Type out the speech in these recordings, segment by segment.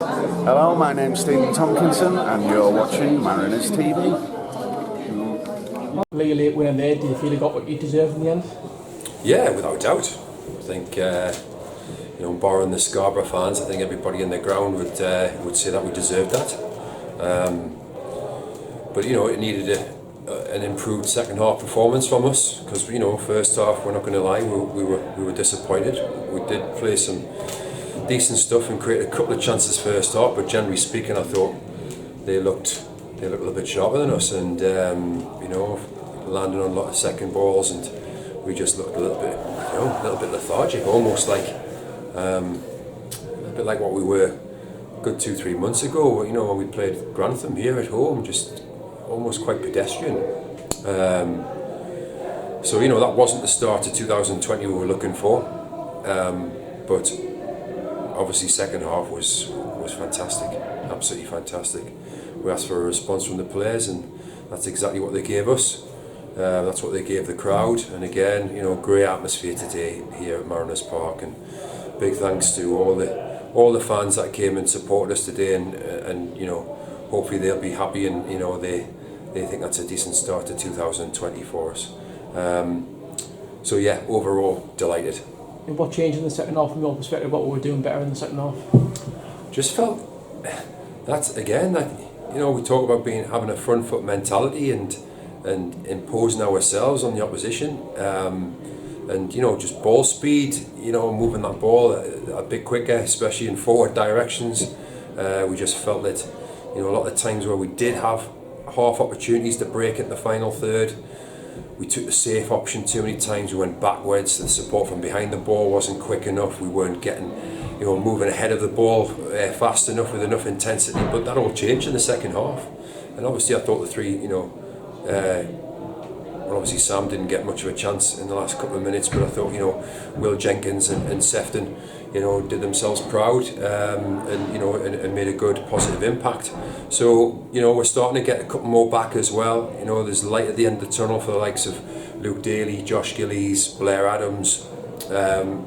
Hello, my name's Stephen Tompkinson and you're watching Mariners TV. Lee, late winner there, do you feel you got what you deserved in the end? Yeah, without a doubt. I think, barring the Scarborough fans, I think everybody in the ground would say that we deserved that. But it needed an improved second half performance from us because first half, we're not going to lie, we were disappointed. We did play some decent stuff and created a couple of chances first half, but generally speaking, I thought they looked a little bit sharper than us, and landing on a lot of second balls, and we just looked a little bit lethargic, almost like a bit like what we were a good 2-3 months ago. When we played Grantham here at home, just almost quite pedestrian. So that wasn't the start to 2020 we were looking for, but obviously second half was fantastic, absolutely fantastic. We asked for a response from the players, and that's exactly what they gave us. That's what they gave the crowd, and again, great atmosphere today here at Mariners Park, and big thanks to all the fans that came and supported us today, and hopefully they'll be happy, and they think that's a decent start to 2020 for us. So yeah, overall delighted. And what changed in the second half from your perspective? What were we doing better in the second half? Just felt that's again that we talk about having a front foot mentality and imposing ourselves on the opposition, and just ball speed, moving that ball a bit quicker, especially in forward directions. We just felt that a lot of the times where we did have half opportunities to break in the final third, we took the safe option too many times. We went backwards. The support from behind the ball wasn't quick enough. We weren't getting, moving ahead of the ball fast enough with enough intensity. But that all changed in the second half. And obviously, I thought the three, obviously Sam didn't get much of a chance in the last couple of minutes. But I thought, Will Jenkins and Sefton, did themselves proud, and made a good positive impact. So we're starting to get a couple more back as well. There's light at the end of the tunnel for the likes of Luke Daly, Josh Gillies, Blair Adams.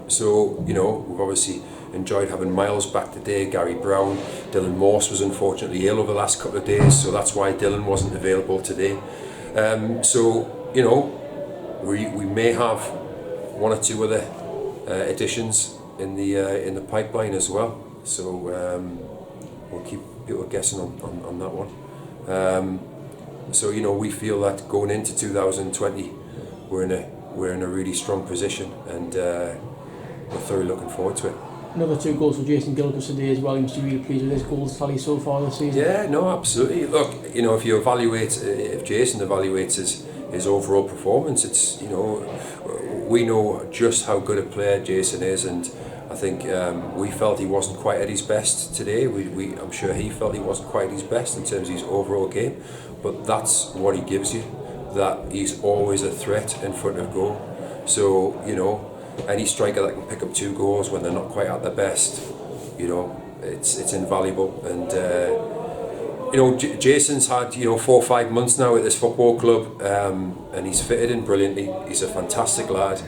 So we've obviously enjoyed having Miles back today, Gary Brown. Dylan Morse was unfortunately ill over the last couple of days, so that's why Dylan wasn't available today. We may have one or two other additions in the pipeline as well. So we'll keep people guessing on that one. So we feel that going into 2020, we're in a really strong position, and we're thoroughly looking forward to it. Another 2 goals for Jason Gilchrist today as well. You must be really pleased with his goals tally so far this season. Yeah, no, absolutely. Look, if Jason evaluates his overall performance, it's we know just how good a player Jason is, and I think we felt he wasn't quite at his best today. I'm sure he felt he wasn't quite at his best in terms of his overall game, but that's what he gives you, that he's always a threat in front of goal. So, any striker that can pick up 2 goals when they're not quite at their best, it's invaluable. And Jason's had 4 or 5 months now at this football club, and he's fitted in brilliantly. He's a fantastic lad.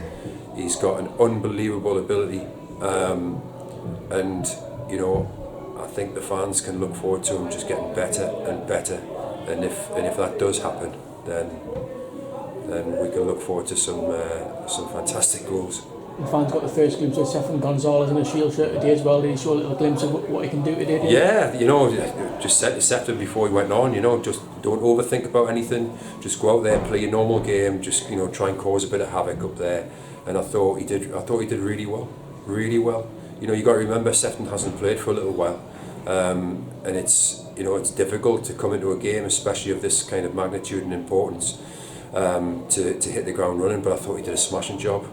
He's got an unbelievable ability, and I think the fans can look forward to him just getting better and better. And if that does happen, then we can look forward to some fantastic goals. The fans got the first glimpse of Sefton Gonzalez in a Shield shirt today as well. Did you show a little glimpse of what he can do today? Yeah, just said to Sefton before he went on, just don't overthink about anything. Just go out there, play your normal game. Just try and cause a bit of havoc up there. And I thought he did really well, really well. You got to remember Sefton hasn't played for a little while, and it's difficult to come into a game, especially of this kind of magnitude and importance, to hit the ground running. But I thought he did a smashing job.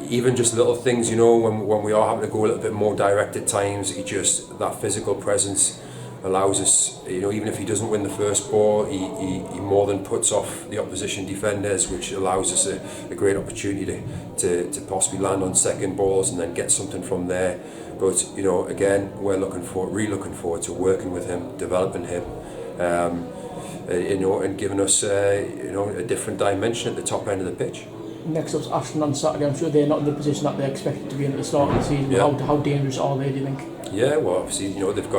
Even just little things, when we are having to go a little bit more direct at times, that physical presence allows us, even if he doesn't win the first ball, he more than puts off the opposition defenders, which allows us a great opportunity to possibly land on second balls and then get something from there. But again, we're really looking forward to working with him, developing him, and giving us a different dimension at the top end of the pitch. next up's Ashton on Saturday. I'm sure they're not in the position that they're expected to be in at the start of the season. Yeah. How dangerous are they, do you think? Yeah, well, obviously, they've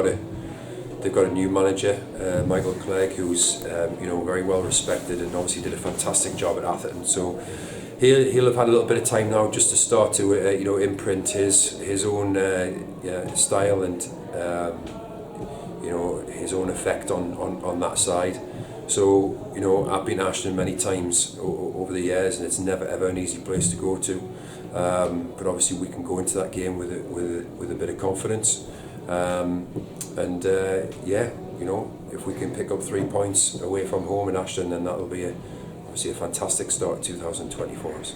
got a new manager, Michael Clegg, who's very well respected and obviously did a fantastic job at Atherton. So he'll have had a little bit of time now just to start to imprint his own style and his own effect on that side. So I've been Ashton many times over the years, and it's never ever an easy place to go to. But obviously we can go into that game with a bit of confidence. If we can pick up 3 points away from home in Ashton, then that'll be obviously a fantastic start to 2020 for us.